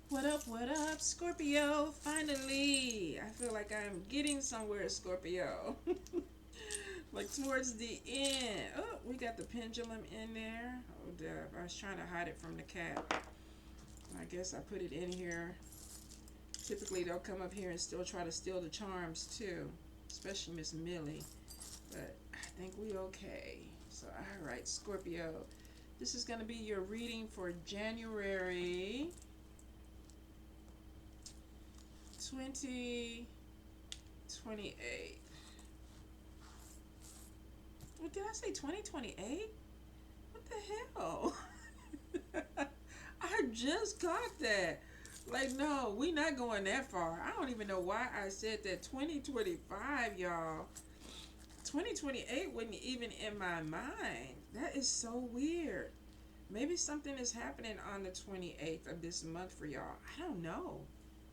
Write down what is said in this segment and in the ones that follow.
What up, Scorpio? Finally, I feel like I'm getting somewhere, Scorpio. Like towards the end. Oh, we got the pendulum in there. Oh, Deb, I was trying to hide it from the cat. I guess I put it in here. Typically, they'll come up here and still try to steal the charms, too. Especially Miss Millie. But I think we okay. So, all right, Scorpio. This is going to be your reading for January 2028. What did I say? 2028? What the hell? I just caught that. Like, no, we not going that far. I don't even know why I said that. 2025, y'all. 2028 wasn't even in my mind. That is so weird. Maybe something is happening on the 28th of this month for y'all. I don't know.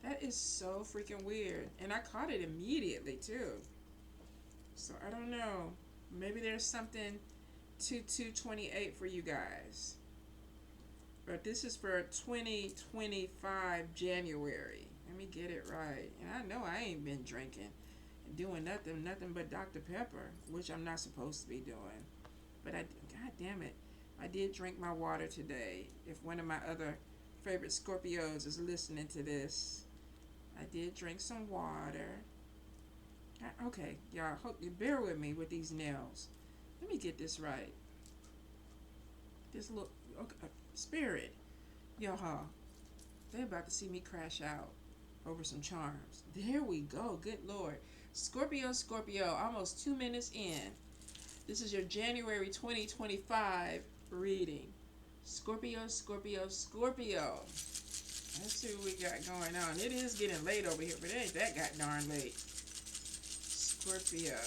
That is so freaking weird. And I caught it immediately, too. So I don't know. Maybe there's something to 228 for you guys. But this is for 2025 January. Let me get it right. And I know I ain't been drinking and doing nothing but Dr. Pepper, which I'm not supposed to be doing. But God damn it, I did drink my water today. If one of my other favorite Scorpios is listening to this, I did drink some water. Okay, y'all, hope you bear with me with these nails. Let me get this right. This look, okay, spirit, y'all, they about to see me crash out over some charms. There we go. Good Lord, Scorpio, almost 2 minutes in. This is your January 2025 reading. Scorpio. Let's see what we got going on. It is getting late over here, but it ain't that god darn late. Scorpio.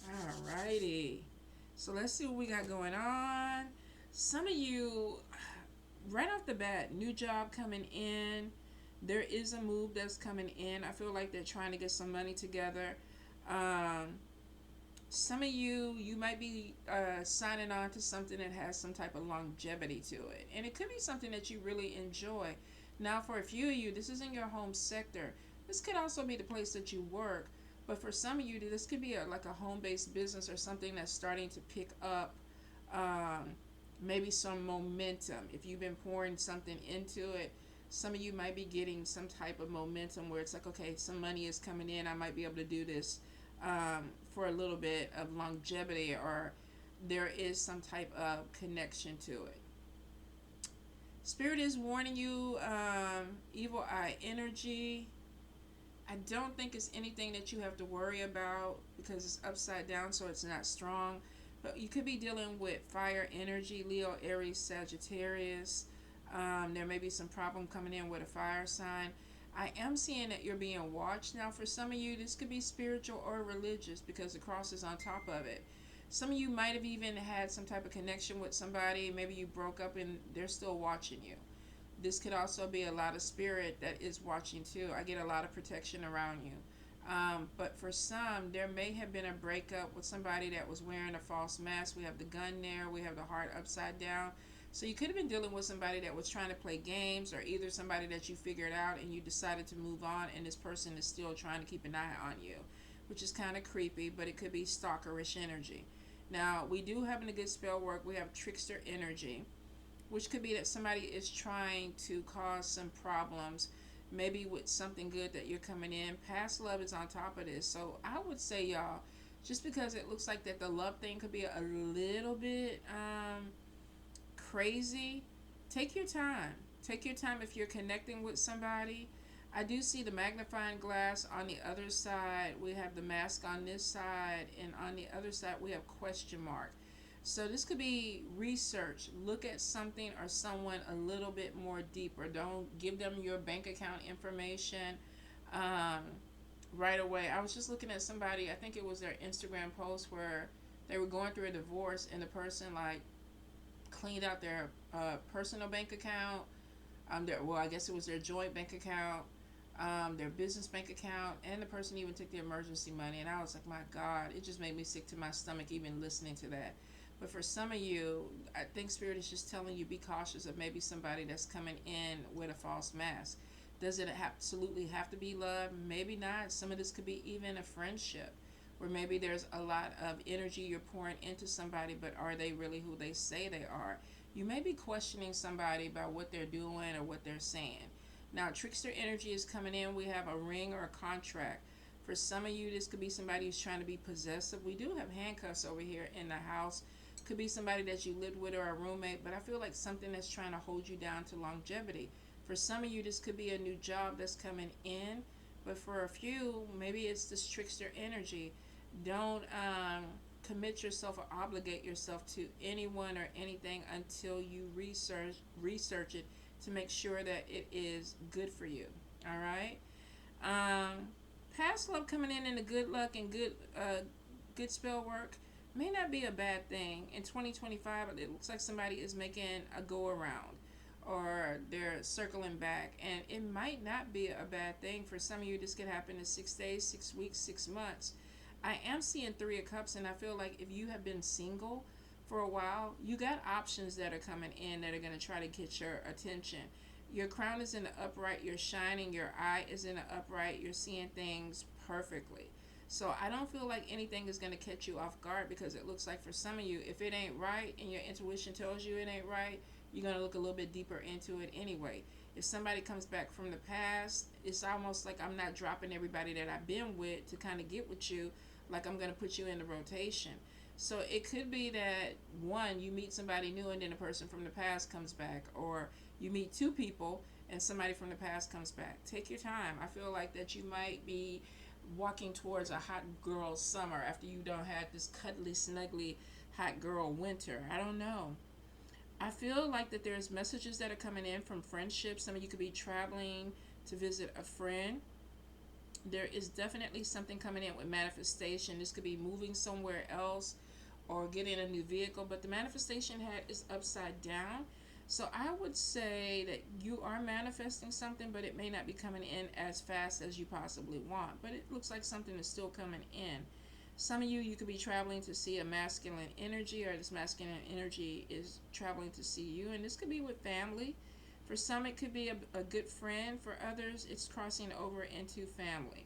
Alrighty. So let's see what we got going on. Some of you, right off the bat, new job coming in. There is a move that's coming in. I feel like they're trying to get some money together. Some of you might be signing on to something that has some type of longevity to it. And it could be something that you really enjoy. Now, for a few of you, this is in your home sector. This could also be the place that you work. But for some of you, this could be like a home-based business or something that's starting to pick up maybe some momentum. If you've been pouring something into it, some of you might be getting some type of momentum where it's like, okay, some money is coming in. I might be able to do this for a little bit of longevity, or there is some type of connection to it. Spirit is warning you, evil eye energy. I don't think it's anything that you have to worry about because it's upside down, so it's not strong. But you could be dealing with fire energy, Leo, Aries, Sagittarius. There may be some problem coming in with a fire sign. I am seeing that you're being watched. Now, for some of you, this could be spiritual or religious because the cross is on top of it. Some of you might have even had some type of connection with somebody. Maybe you broke up and they're still watching you. This could also be a lot of spirit that is watching too. I get a lot of protection around you. But for some, there may have been a breakup with somebody that was wearing a false mask. We have the gun there. We have the heart upside down. So you could have been dealing with somebody that was trying to play games, or either somebody that you figured out and you decided to move on, and this person is still trying to keep an eye on you, which is kind of creepy, but it could be stalkerish energy. Now, we do have in a good spell work, we have trickster energy, which could be that somebody is trying to cause some problems, maybe with something good that you're coming in. Past love is on top of this. So I would say, y'all, just because it looks like that the love thing could be a little bit crazy, take your time. Take your time if you're connecting with somebody. I do see the magnifying glass on the other side. We have the mask on this side, and on the other side we have question mark. So this could be research. Look at something or someone a little bit more deeper. Don't give them your bank account information um, right away. I was just looking at somebody, I think it was their Instagram post where they were going through a divorce and the person like cleaned out their personal bank account. Well, I guess it was their joint bank account, their business bank account, and the person even took the emergency money. And I was like, my God, it just made me sick to my stomach even listening to that. But for some of you, I think Spirit is just telling you be cautious of maybe somebody that's coming in with a false mask. Does it absolutely have to be love? Maybe not. Some of this could be even a friendship where maybe there's a lot of energy you're pouring into somebody, but are they really who they say they are? You may be questioning somebody about what they're doing or what they're saying. Now, trickster energy is coming in. We have a ring or a contract. For some of you, this could be somebody who's trying to be possessive. We do have handcuffs over here in the house. Could be somebody that you lived with or a roommate, but I feel like something that's trying to hold you down to longevity. For some of you, this could be a new job that's coming in, but for a few, maybe it's this trickster energy. Don't commit yourself or obligate yourself to anyone or anything until you research it to make sure that it is good for you. All right. Um, Past love coming in the good luck and good spell work may not be a bad thing. In 2025, it looks like somebody is making a go around or they're circling back, and it might not be a bad thing. For some of you, this could happen in 6 days, 6 weeks, 6 months. I am seeing Three of Cups, and I feel like if you have been single for a while, you got options that are coming in that are going to try to get your attention. Your crown is in the upright, you're shining, your eye is in the upright, you're seeing things perfectly. So I don't feel like anything is going to catch you off guard, because it looks like for some of you, if it ain't right and your intuition tells you it ain't right, you're going to look a little bit deeper into it anyway. If somebody comes back from the past, it's almost like I'm not dropping everybody that I've been with to kind of get with you, like I'm going to put you in the rotation. So it could be that one, you meet somebody new and then a person from the past comes back, or you meet two people and somebody from the past comes back. Take your time. I feel like that you might be walking towards a hot girl summer after you don't have this cuddly, snuggly hot girl winter. I don't know. I feel like that there's messages that are coming in from friendships. Some of you could be traveling to visit a friend. There is definitely something coming in with manifestation. This could be moving somewhere else or getting a new vehicle, but the manifestation hat is upside down. So I would say that you are manifesting something, but it may not be coming in as fast as you possibly want. But it looks like something is still coming in. Some of you, you could be traveling to see a masculine energy, or this masculine energy is traveling to see you. And this could be with family. For some, it could be a good friend. For others, it's crossing over into family.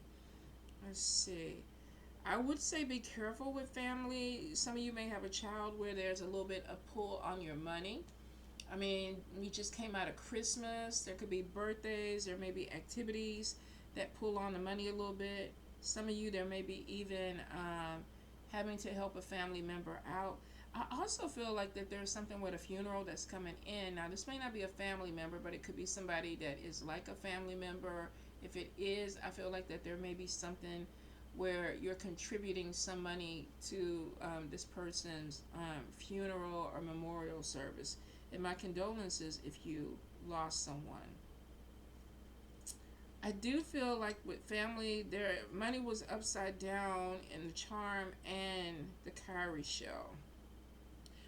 Let's see. I would say be careful with family. Some of you may have a child where there's a little bit of pull on your money. I mean, we just came out of Christmas. There could be birthdays. There may be activities that pull on the money a little bit. Some of you, there may be even having to help a family member out. I also feel like that there's something with a funeral that's coming in. Now, this may not be a family member, but it could be somebody that is like a family member. If it is, I feel like that there may be something where you're contributing some money to this person's funeral or memorial service. And my condolences if you lost someone. I do feel like with family, their money was upside down in the charm and the cowrie shell.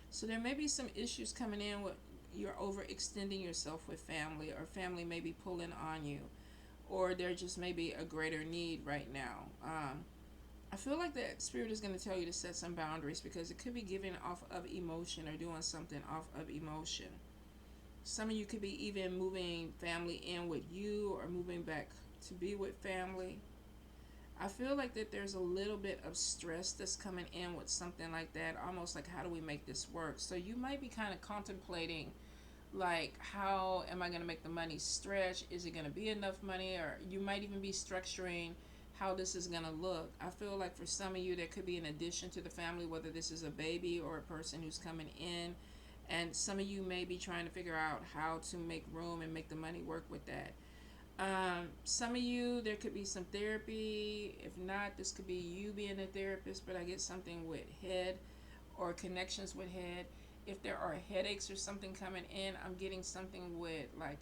So there may be some issues coming in with you're overextending yourself with family, or family may be pulling on you, or there just may be a greater need right now. I feel like that spirit is going to tell you to set some boundaries, because it could be giving off of emotion or doing something off of emotion. Some of you could be even moving family in with you, or moving back to be with family. I feel like that there's a little bit of stress that's coming in with something like that, almost like, how do we make this work? So you might be kind of contemplating, like, how am I going to make the money stretch? Is it going to be enough money? Or you might even be structuring how this is going to look. I feel like for some of you, there could be an addition to the family, whether this is a baby or a person who's coming in. And some of you may be trying to figure out how to make room and make the money work with that. Some of you, there could be some therapy. If not, this could be you being a therapist, but I get something with head or connections with head. If there are headaches or something coming in, I'm getting something with like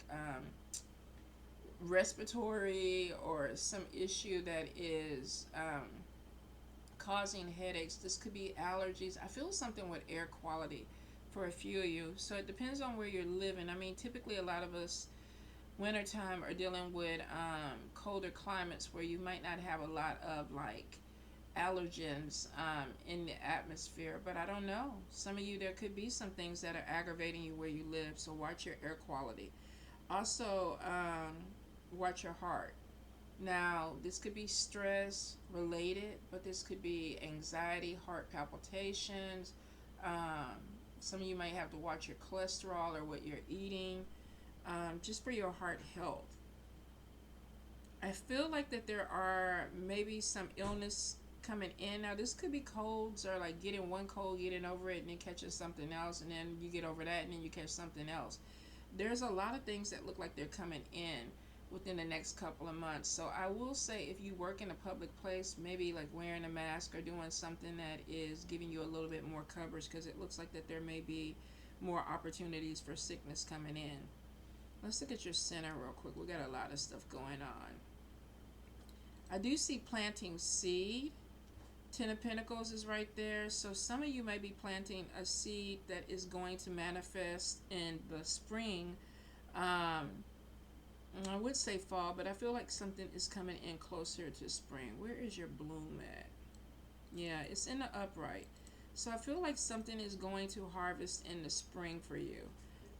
respiratory or some issue that is causing headaches. This could be allergies. I feel something with air quality for a few of you. So it depends on where you're living. I mean, typically a lot of us wintertime are dealing with colder climates where you might not have a lot of like allergens in the atmosphere, but I don't know. Some of you, there could be some things that are aggravating you where you live, so watch your air quality. Also, watch your heart. Now, this could be stress related, but this could be anxiety, heart palpitations. Um, some of you might have to watch your cholesterol or what you're eating, just for your heart health. I feel like that there are maybe some illness coming in. Now, this could be colds or like getting one cold, getting over it, and then catching something else, and then you get over that, and then you catch something else. There's a lot of things that look like they're coming in within the next couple of months. So I will say, if you work in a public place, maybe like wearing a mask or doing something that is giving you a little bit more coverage, because it looks like that there may be more opportunities for sickness coming in. Let's look at your center real quick. We got a lot of stuff going on. I do see planting seed. Ten of Pentacles is right there. So some of you may be planting a seed that is going to manifest in the spring. I would say fall, but I feel like something is coming in closer to spring. Where is your bloom at? Yeah, it's in the upright. So I feel like something is going to harvest in the spring for you.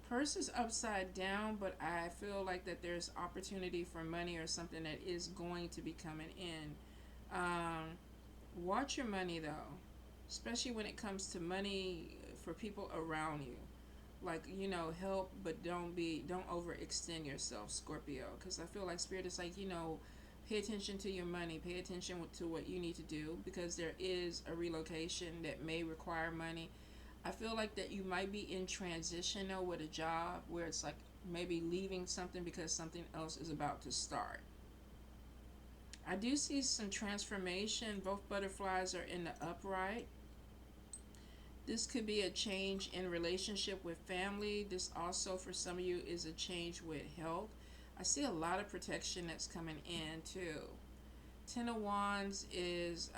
Purse is upside down, but I feel like that there's opportunity for money or something that is going to be coming in. Watch your money though, especially when it comes to money for people around you. Like, help, but don't overextend yourself, Scorpio, because I feel like Spirit is like, pay attention to your money, pay attention to what you need to do, because there is a relocation that may require money. I feel like that you might be in transition though with a job where it's like maybe leaving something because something else is about to start. I do see some transformation. Both butterflies are in the upright. This could be a change in relationship with family. This also, for some of you, is a change with health. I see a lot of protection that's coming in too. Ten of Wands is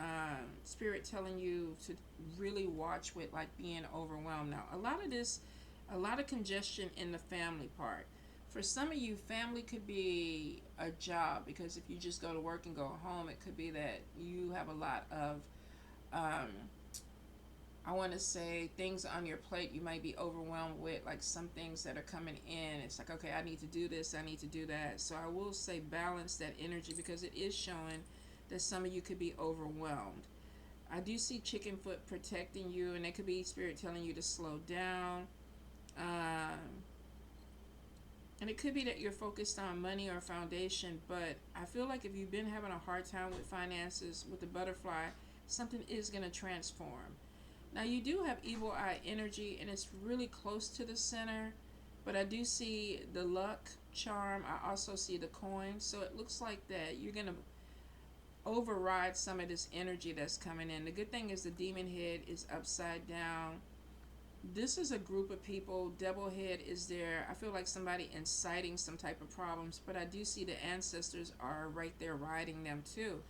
Spirit telling you to really watch with like being overwhelmed. Now, a lot of congestion in the family part. For some of you, family could be a job, because if you just go to work and go home, it could be that you have a lot of I want to say things on your plate. You might be overwhelmed with like some things that are coming in. It's like, okay, I need to do this, I need to do that. So I will say balance that energy, because it is showing that some of you could be overwhelmed. I do see chicken foot protecting you, and it could be Spirit telling you to slow down. And it could be that you're focused on money or foundation, but I feel like if you've been having a hard time with finances, with the butterfly, something is going to transform. Now, you do have evil eye energy, and it's really close to the center, but I do see the luck charm. I also see the coin. So it looks like that you're going to override some of this energy that's coming in. The good thing is the demon head is upside down. This is a group of people. Devil head is there. I feel like somebody inciting some type of problems, but I do see the ancestors are right there riding them too.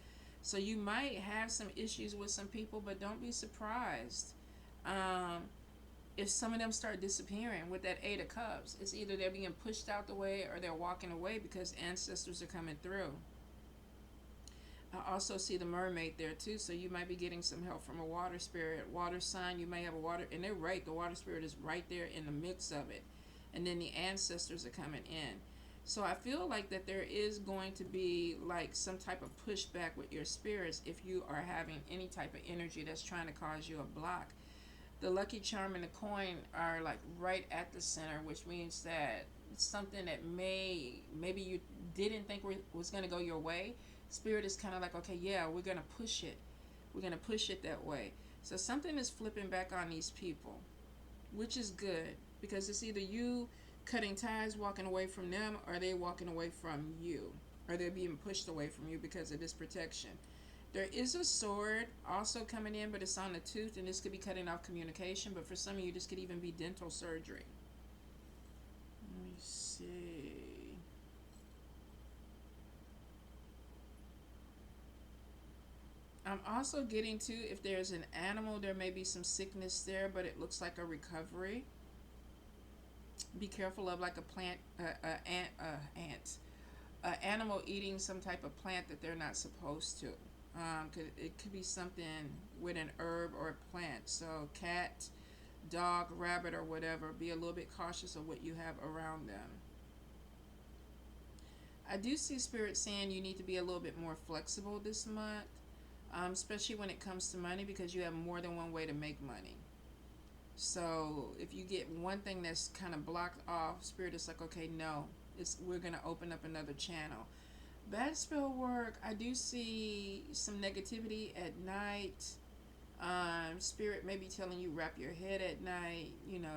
So you might have some issues with some people, but don't be surprised if some of them start disappearing with that Eight of Cups. It's either they're being pushed out the way or they're walking away because ancestors are coming through. I also see the mermaid there too, so you might be getting some help from a water spirit. Water sign, you may have a water, and they're right, the water spirit is right there in the mix of it. And then the ancestors are coming in. So I feel like that there is going to be like some type of pushback with your spirits if you are having any type of energy that's trying to cause you a block. The lucky charm and the coin are like right at the center, which means that something that maybe you didn't think was going to go your way, Spirit is kind of like, okay, yeah, we're going to push it. We're going to push it that way. So something is flipping back on these people, which is good, because it's either you cutting ties, walking away from them, or they walking away from you, or they're being pushed away from you because of this protection. There is a sword also coming in, but it's on the tooth, and this could be cutting off communication, but for some of you, this could even be dental surgery. Let me see. I'm also getting to, if there's an animal, there may be some sickness there, but it looks like a recovery. Be careful of like a plant, animal eating some type of plant that they're not supposed to. It could be something with an herb or a plant. So cat, dog, rabbit, or whatever. Be a little bit cautious of what you have around them. I do see Spirit saying you need to be a little bit more flexible this month, especially when it comes to money, because you have more than one way to make money. So if you get one thing that's kind of blocked off, Spirit is like, okay, no, we're gonna open up another channel. Bad spell work. I do see some negativity at night. Spirit may be telling you wrap your head at night.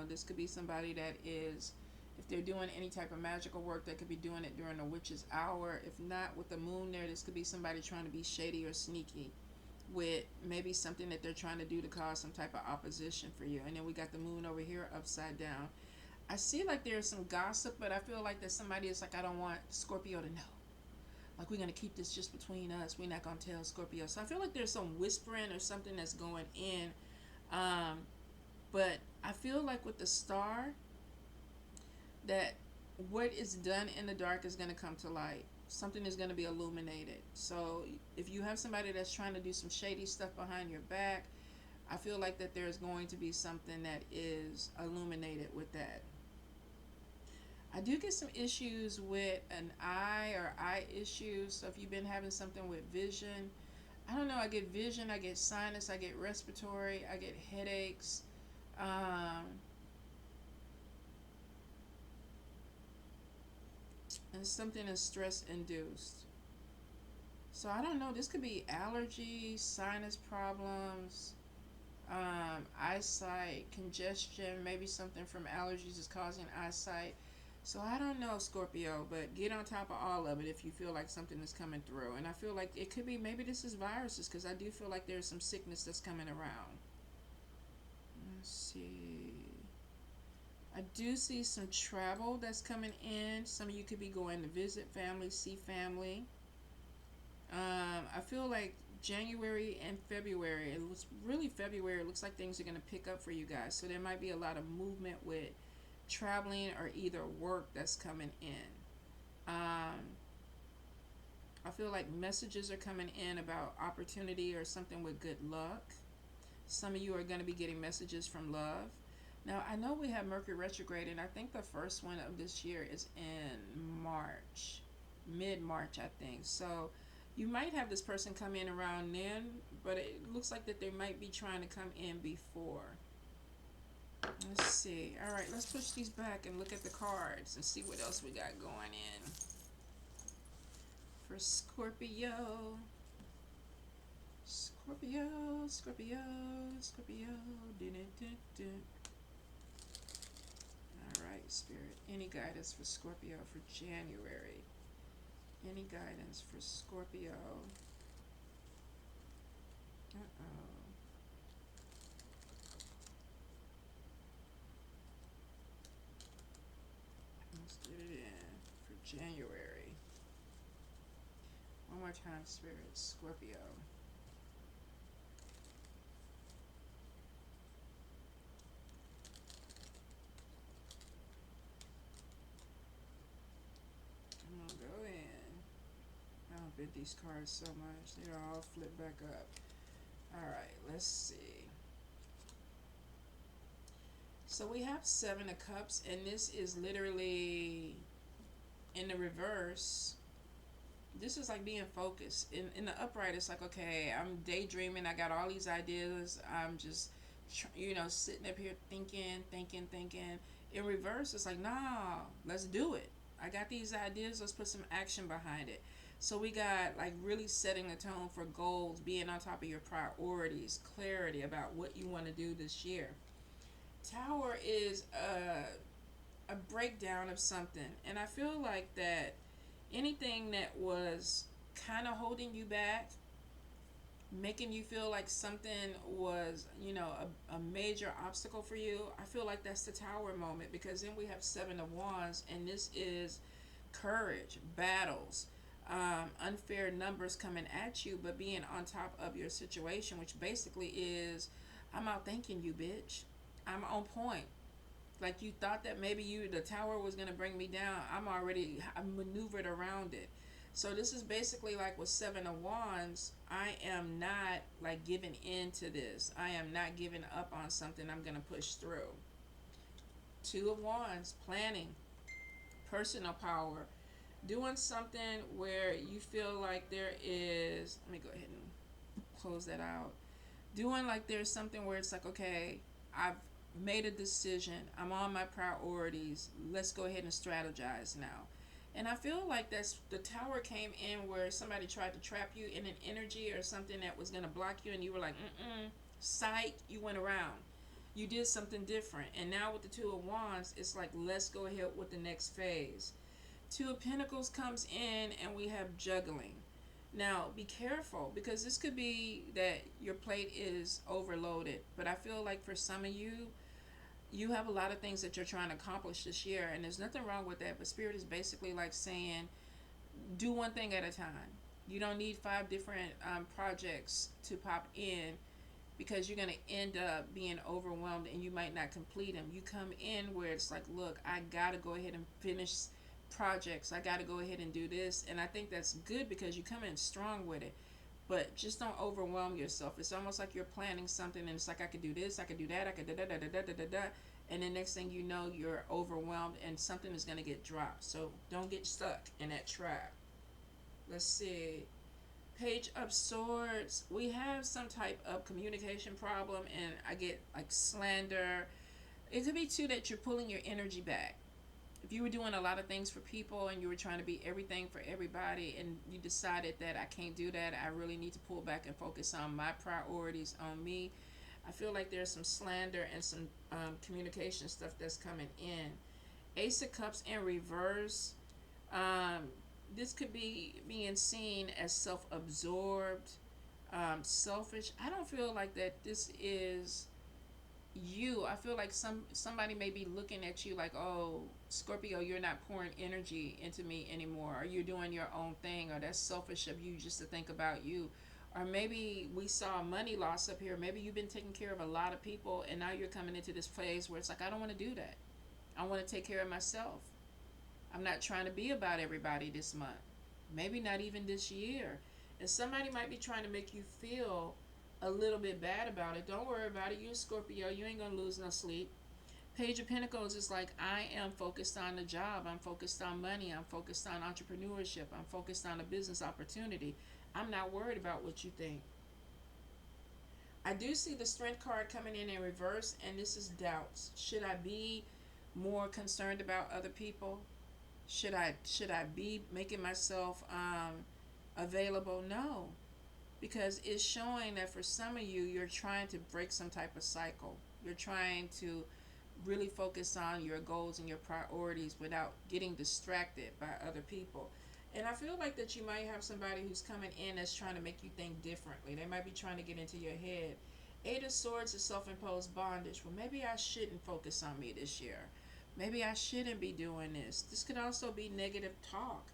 This could be somebody that is, if they're doing any type of magical work, they could be doing it during a witch's hour. If not, with the moon there, this could be somebody trying to be shady or sneaky with maybe something that they're trying to do to cause some type of opposition for you. And then we got the moon over here upside down. I see like there's some gossip, but I feel like that somebody is like, I don't want Scorpio to know. Like, we're going to keep this just between us. We're not going to tell Scorpio. So I feel like there's some whispering or something that's going in. But I feel like with the star, that what is done in the dark is going to come to light. Something is going to be illuminated. So if you have somebody that's trying to do some shady stuff behind your back, I feel like that there's going to be something that is illuminated with that. I do get some issues with an eye or eye issues. So if you've been having something with vision, I don't know, I get vision, I get sinus, I get respiratory, I get headaches. And something is stress induced. So I don't know, this could be allergies, sinus problems, eyesight, congestion, maybe something from allergies is causing eyesight. So I don't know, Scorpio, but get on top of all of it if you feel like something is coming through. And I feel like it could be, maybe this is viruses, because I do feel like there's some sickness that's coming around. Let's see. I do see some travel that's coming in. Some of you could be going to visit family, see family. I feel like January and February, it was really February, it looks like things are going to pick up for you guys. So there might be a lot of movement with traveling or either work that's coming in. I feel like messages are coming in about opportunity or something with good luck. Some of you are going to be getting messages from love. Now, I know we have Mercury retrograde, and I think the first one of this year is in March, mid-March, I think. So you might have this person come in around then, but it looks like that they might be trying to come in before. Let's see. All right, let's push these back and look at the cards and see what else we got going in. For Scorpio. Scorpio, Scorpio, Scorpio. Dun, dun, dun. Alright, Spirit. Any guidance for Scorpio for January? Any guidance for Scorpio? Uh-oh. Let's get it in for January. One more time, Spirit. Scorpio. I'm gonna go in. I don't bid these cards so much. They don't all flip back up. Alright, let's see. So we have Seven of Cups, and this is literally in the reverse. This is like being focused. In the upright, it's like, okay, I'm daydreaming. I got all these ideas. I'm just, sitting up here thinking. In reverse, it's like, nah, let's do it. I got these ideas. Let's put some action behind it. So we got like really setting the tone for goals, being on top of your priorities, clarity about what you want to do this year. Tower is a breakdown of something, and I feel like that anything that was kind of holding you back, making you feel like something was, a major obstacle for you, I feel like that's the Tower moment, because then we have Seven of Wands, and this is courage, battles, unfair numbers coming at you, but being on top of your situation, which basically is, I'm outthinking you, bitch. I'm on point. Like, you thought that maybe the Tower was going to bring me down. I maneuvered around it. So this is basically like with Seven of Wands, I am not like giving in to this. I am not giving up on something. I'm going to push through. Two of Wands, planning, personal power, doing something where you feel like there is, let me go ahead and close that out. Doing like there's something where it's like, okay, I've made a decision. I'm on my priorities. Let's go ahead and strategize now. And I feel like that's the tower came in where somebody tried to trap you in an energy or something that was going to block you, and you were like, sight, you went around. You did something different. And now with the Two of Wands, it's like, let's go ahead with the next phase. Two of Pentacles comes in, and we have juggling. Now, be careful, because this could be that your plate is overloaded. But I feel like for some of you, you have a lot of things that you're trying to accomplish this year, and there's nothing wrong with that. But Spirit is basically like saying, do one thing at a time. You don't need 5 different projects to pop in, because you're going to end up being overwhelmed and you might not complete them. You come in where it's like, look, I got to go ahead and finish projects. I got to go ahead and do this. And I think that's good because you come in strong with it. But just don't overwhelm yourself. It's almost like you're planning something and it's like, I could do this, I could do that, I could da da da da da da da. And then next thing you know, you're overwhelmed and something is going to get dropped. So don't get stuck in that trap. Let's see. Page of Swords. We have some type of communication problem, and I get like slander. It could be too that you're pulling your energy back. If you were doing a lot of things for people and you were trying to be everything for everybody, and you decided that I can't do that, I really need to pull back and focus on my priorities, on me. I feel like there's some slander and some communication stuff that's coming in. Ace of Cups in reverse. This could be being seen as self-absorbed, selfish. I don't feel like that this is you. I feel like somebody may be looking at you like, oh, Scorpio, you're not pouring energy into me anymore, or you're doing your own thing, or that's selfish of you just to think about you. Or maybe we saw money loss up here. Maybe you've been taking care of a lot of people, and now you're coming into this phase where it's like, I don't want to do that. I want to take care of myself. I'm not trying to be about everybody this month. Maybe not even this year. And somebody might be trying to make you feel a little bit bad about it. Don't worry about it. You're a Scorpio. You ain't going to lose no sleep. Page of Pentacles is like, I am focused on the job. I'm focused on money. I'm focused on entrepreneurship. I'm focused on a business opportunity. I'm not worried about what you think. I do see the Strength card coming in reverse, and this is doubts. Should I be more concerned about other people? Should I be making myself available? No, because it's showing that for some of you, you're trying to break some type of cycle. You're trying to really focus on your goals and your priorities without getting distracted by other people. And I feel like that you might have somebody who's coming in that's trying to make you think differently. They might be trying to get into your head. Eight of Swords is self-imposed bondage. Well, maybe I shouldn't focus on me this year. Maybe I shouldn't be doing this. This could also be negative talk.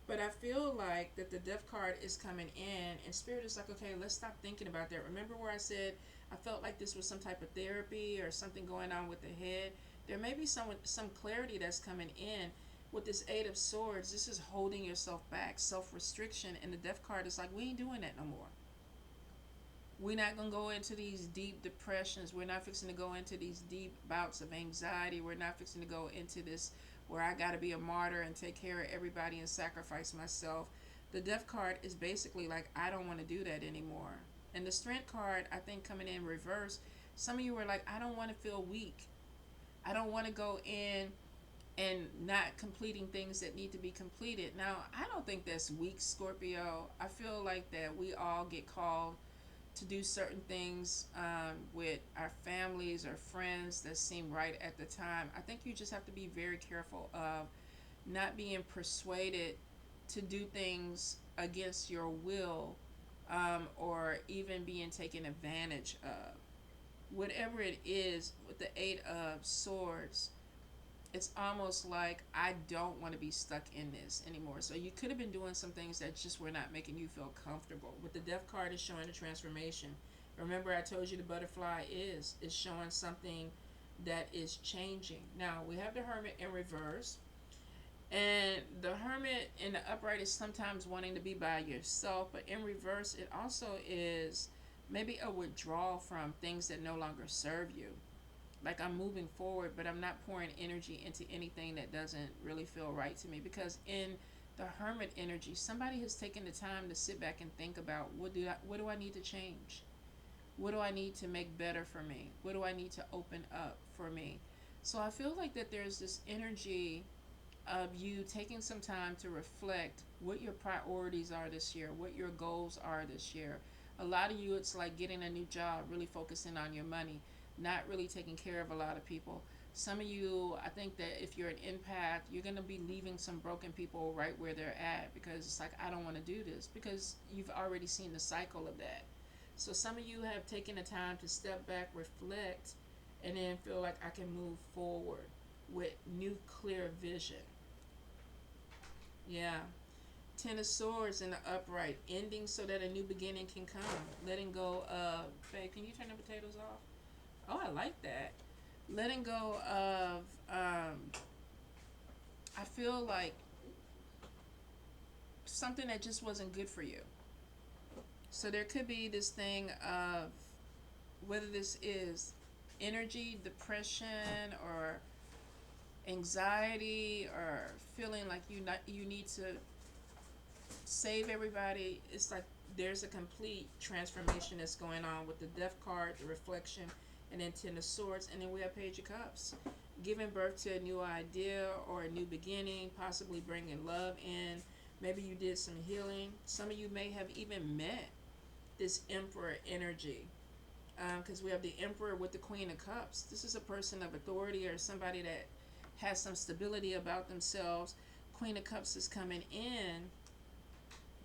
But I feel like that the Death card is coming in, and Spirit is like, okay, let's stop thinking about that. Remember where I said I felt like this was some type of therapy or something going on with the head? There may be some clarity that's coming in. With this Eight of Swords, this is holding yourself back, self-restriction, and the Death card is like, we ain't doing that no more. We're not going to go into these deep depressions. We're not fixing to go into these deep bouts of anxiety. We're not fixing to go into this where I got to be a martyr and take care of everybody and sacrifice myself. The Death card is basically like, I don't want to do that anymore. And the Strength card, I think, coming in reverse, some of you were like, I don't want to feel weak. I don't want to go in and not completing things that need to be completed. Now, I don't think that's weak, Scorpio. I feel like that we all get called to do certain things with our families or friends that seem right at the time. I think you just have to be very careful of not being persuaded to do things against your will, or even being taken advantage of. Whatever it is, with the Eight of Swords, it's almost like, I don't want to be stuck in this anymore. So you could have been doing some things that just were not making you feel comfortable. With the Death card, is showing a transformation. Remember, I told you the butterfly is showing something that is changing. Now, we have the Hermit in reverse. And the Hermit in the upright is sometimes wanting to be by yourself, but in reverse, it also is maybe a withdrawal from things that no longer serve you. Like, I'm moving forward, but I'm not pouring energy into anything that doesn't really feel right to me. Because in the Hermit energy, somebody has taken the time to sit back and think about, what do I need to change? What do I need to make better for me? What do I need to open up for me? So I feel like that there's this energy of you taking some time to reflect what your priorities are this year, what your goals are this year. A lot of you, it's like getting a new job, really focusing on your money, not really taking care of a lot of people. Some of you, I think that if you're an empath, you're going to be leaving some broken people right where they're at, because it's like, I don't want to do this, because you've already seen the cycle of that. So some of you have taken the time to step back, reflect, and then feel like, I can move forward with new clear vision. Yeah. Ten of Swords in the upright, ending so that a new beginning can come. Letting go of, babe, can you turn the potatoes off? Oh, I like that. Letting go of, I feel like something that just wasn't good for you. So there could be this thing of, whether this is energy, depression, or anxiety, or feeling like you need to save everybody. It's like there's a complete transformation that's going on with the Death card, the reflection, and then Ten of Swords, and then we have Page of Cups. Giving birth to a new idea or a new beginning, possibly bringing love in. Maybe you did some healing. Some of you may have even met this Emperor energy, because we have the Emperor with the Queen of Cups. This is a person of authority, or somebody that has some stability about themselves. Queen of Cups is coming in.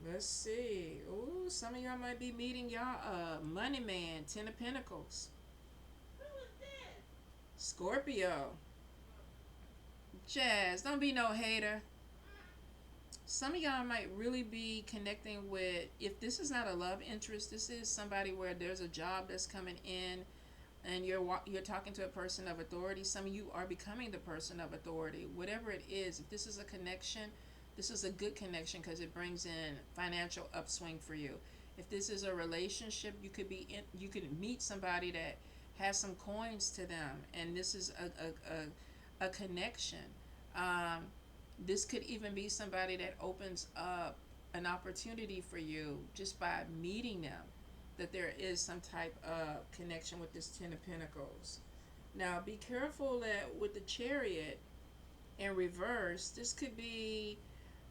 Let's see. Ooh, some of y'all might be meeting y'all money man. Ten of Pentacles. Scorpio. Jazz, don't be no hater. Some of y'all might really be connecting with, if this is not a love interest, this is somebody where there's a job that's coming in, and you're talking to a person of authority. Some of you are becoming the person of authority. Whatever it is, if this is a connection, this is a good connection, because it brings in financial upswing for you. If this is a relationship, you could meet somebody that has some coins to them, and this is a connection. Um, this could even be somebody that opens up an opportunity for you just by meeting them, that there is some type of connection with this Ten of Pentacles. Now, be careful that with the Chariot in reverse, this could be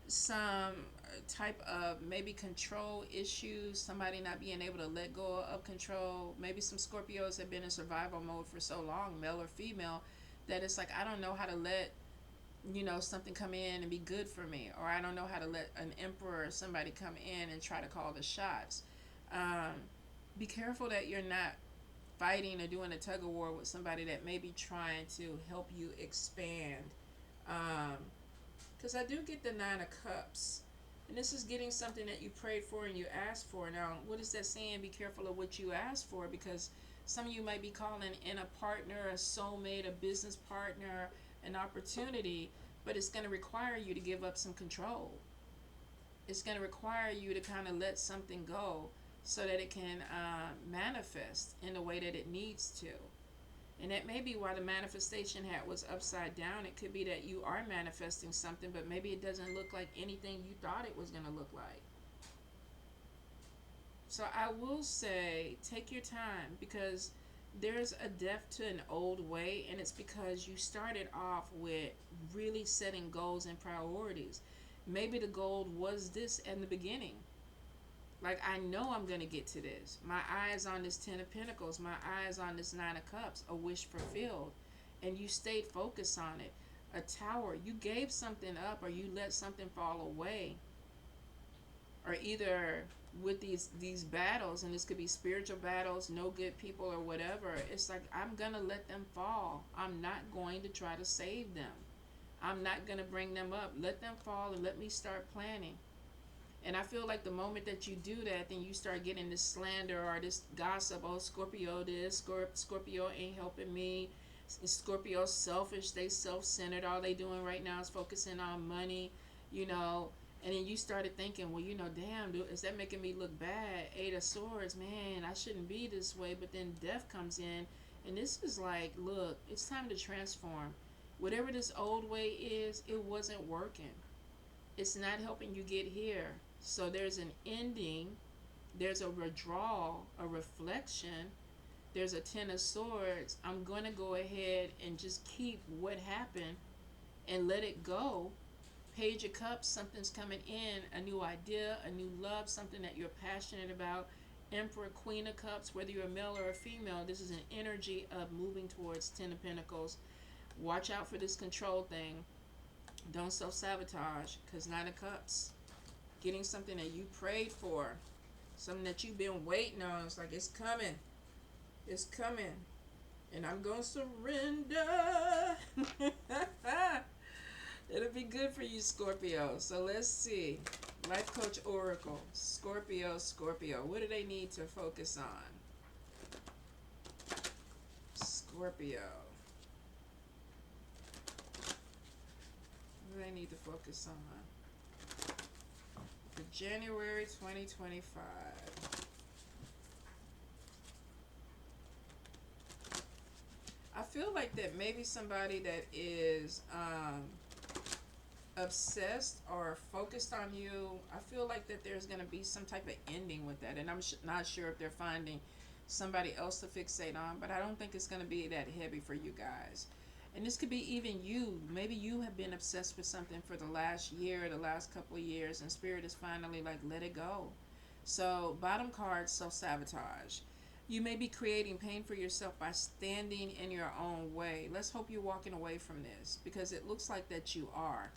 some type of maybe control issues, somebody not being able to let go of control. Maybe some Scorpios have been in survival mode for so long, male or female, that it's like, I don't know how to let something come in and be good for me, or I don't know how to let an emperor or somebody come in and try to call the shots. Be careful that you're not fighting or doing a tug of war with somebody that may be trying to help you expand. Because I do get the Nine of Cups, and this is getting something that you prayed for and you asked for. Now, what is that saying? Be careful of what you ask for, because some of you might be calling in a partner, a soulmate, a business partner, an opportunity, but it's going to require you to give up some control. It's going to require you to kind of let something go so that it can manifest in the way that it needs to. And that may be why the manifestation hat was upside down. It could be that you are manifesting something, but maybe it doesn't look like anything you thought it was going to look like. So I will say, take your time, because there's a death to an old way, and it's because you started off with really setting goals and priorities. Maybe the goal was this in the beginning. Like, I know I'm going to get to this. My eyes on this Ten of Pentacles. My eyes on this Nine of Cups. A wish fulfilled. And you stayed focused on it. A Tower. You gave something up, or you let something fall away. Or either with these battles, and this could be spiritual battles, no good people or whatever, it's like, I'm going to let them fall. I'm not going to try to save them. I'm not going to bring them up. Let them fall and let me start planning. And I feel like the moment that you do that, then you start getting this slander or this gossip. Oh, Scorpio this, Scorpio ain't helping me. Scorpio selfish, they self-centered. All they doing right now is focusing on money, you know. And then you started thinking, well, damn, dude, is that making me look bad? Eight of Swords, man, I shouldn't be this way. But then death comes in, and this is like, look, it's time to transform. Whatever this old way is, it wasn't working. It's not helping you get here. So there's an ending, there's a withdrawal, a reflection. There's a Ten of Swords. I'm going to go ahead and just keep what happened and let it go. Page of Cups, something's coming in, a new idea, a new love, something that you're passionate about. Emperor, Queen of Cups, whether you're a male or a female, this is an energy of moving towards Ten of Pentacles. Watch out for this control thing. Don't self-sabotage, because Nine of Cups, getting something that you prayed for, something that you've been waiting on. It's like, it's coming. It's coming. And I'm going to surrender. It'll be good for you, Scorpio. So let's see. Life Coach Oracle. Scorpio, Scorpio. What do they need to focus on? Scorpio. What do they need to focus on? For January 2025. I feel like that maybe somebody that is obsessed or focused on you, I feel like that there's going to be some type of ending with that. And I'm not sure if they're finding somebody else to fixate on, but I don't think it's going to be that heavy for you guys. And this could be even you. Maybe you have been obsessed with something for the last year, the last couple of years, and Spirit is finally like, let it go. So, bottom card, self-sabotage. You may be creating pain for yourself by standing in your own way. Let's hope you're walking away from this, because it looks like that you are.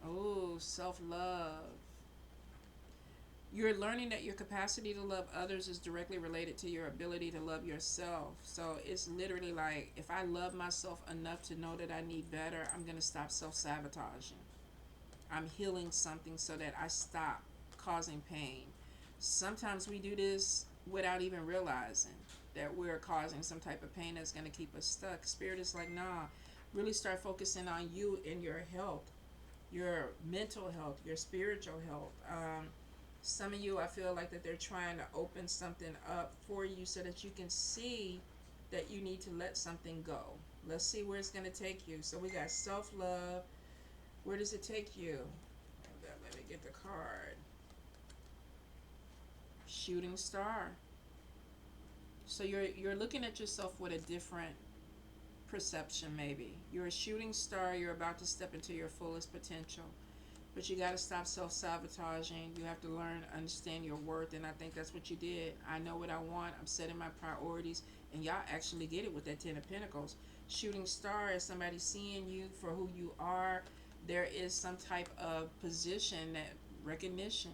Oh, self-love. You're learning that your capacity to love others is directly related to your ability to love yourself. So it's literally like, if I love myself enough to know that I need better, I'm going to stop self-sabotaging. I'm healing something so that I stop causing pain. Sometimes we do this without even realizing that we're causing some type of pain that's going to keep us stuck. Spirit is like, nah, really start focusing on you and your health, your mental health, your spiritual health. Some of you, I feel like that they're trying to open something up for you so that you can see that you need to let something go. Let's see where it's going to take you. So we got self-love. Where does it take you? Let me get the card. Shooting star. So you're looking at yourself with a different perception, maybe. You're a shooting star. You're about to step into your fullest potential. But you got to stop self-sabotaging. You have to learn, understand your worth. And I think that's what you did. I know what I want. I'm setting my priorities. And y'all actually get it with that Ten of Pentacles. Shooting star is somebody seeing you for who you are. There is some type of position, that recognition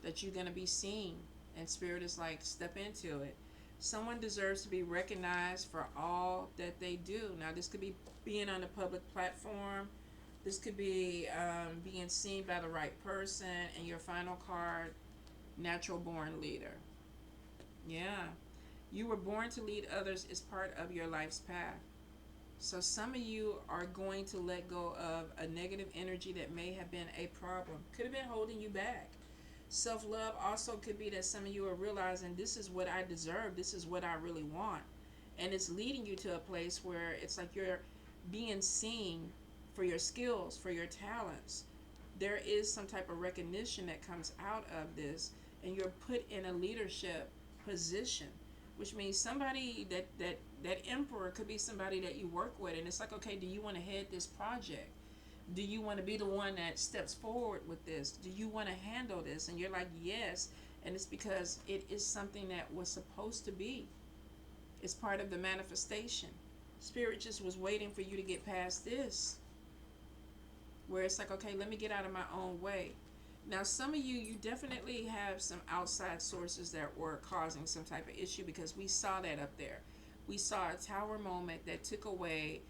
that you're going to be seen. And Spirit is like, step into it. Someone deserves to be recognized for all that they do. Now, this could be being on a public platform. This could be being seen by the right person. And your final card, natural born leader. Yeah. You were born to lead others is part of your life's path. So some of you are going to let go of a negative energy that may have been a problem. Could have been holding you back. Self-love also could be that some of you are realizing, this is what I deserve. This is what I really want. And it's leading you to a place where it's like you're being seen for your skills, for your talents. There is some type of recognition that comes out of this, and you're put in a leadership position, which means somebody that emperor could be somebody that you work with, and it's like, okay, do you want to head this project? Do you want to be the one that steps forward with this? Do you want to handle this? And you're like, yes. And it's because it is something that was supposed to be. It's part of the manifestation. Spirit just was waiting for you to get past this, where it's like, okay, let me get out of my own way. Now, some of you, you definitely have some outside sources that were causing some type of issue, because we saw that up there. We saw a tower moment that took away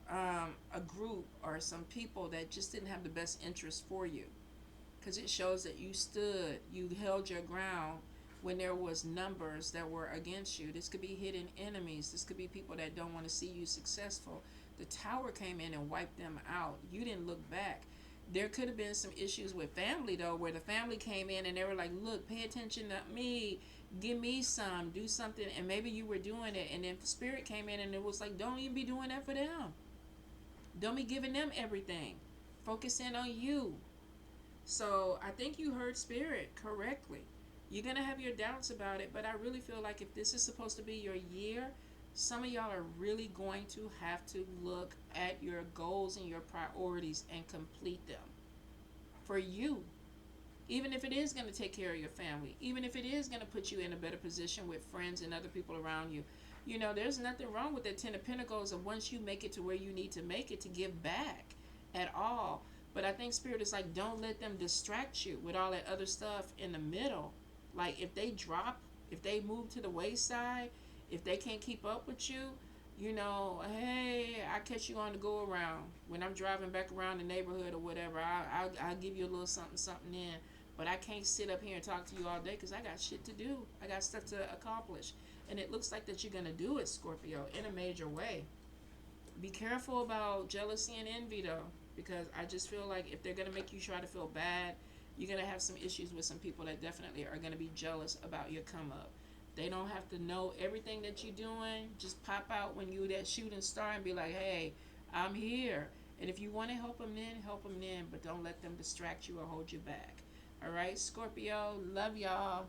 a group or some people that just didn't have the best interest for you, because it shows that you stood, you held your ground, when there was numbers that were against you. This could be hidden enemies. This could be people that don't want to see you successful. The tower came in and wiped them out. You didn't look back. There could have been some issues with family though, where the family came in and they were like, look, pay attention to me, give me some, do something. And maybe you were doing it, and then the spirit came in and it was like, don't even be doing that for them. Don't be giving them everything. Focus in on you. So I think you heard spirit correctly. You're going to have your doubts about it, but I really feel like if this is supposed to be your year, some of y'all are really going to have to look at your goals and your priorities and complete them for you. Even if it is going to take care of your family, even if it is going to put you in a better position with friends and other people around you. You know, there's nothing wrong with that 10 of Pentacles, and once you make it to where you need to make it, to give back at all. But I think Spirit is like, don't let them distract you with all that other stuff in the middle. Like, if they drop, if they move to the wayside, if they can't keep up with you, you know, hey, I catch you on the go around. When I'm driving back around the neighborhood or whatever, I'll give you a little something, something in. But I can't sit up here and talk to you all day because I got shit to do. I got stuff to accomplish. And it looks like that you're going to do it, Scorpio, in a major way. Be careful about jealousy and envy, though, because I just feel like if they're going to make you try to feel bad, you're going to have some issues with some people that definitely are going to be jealous about your come up. They don't have to know everything that you're doing. Just pop out when you're that shooting star and be like, hey, I'm here. And if you want to help them then, help them then, but don't let them distract you or hold you back. All right, Scorpio, love y'all.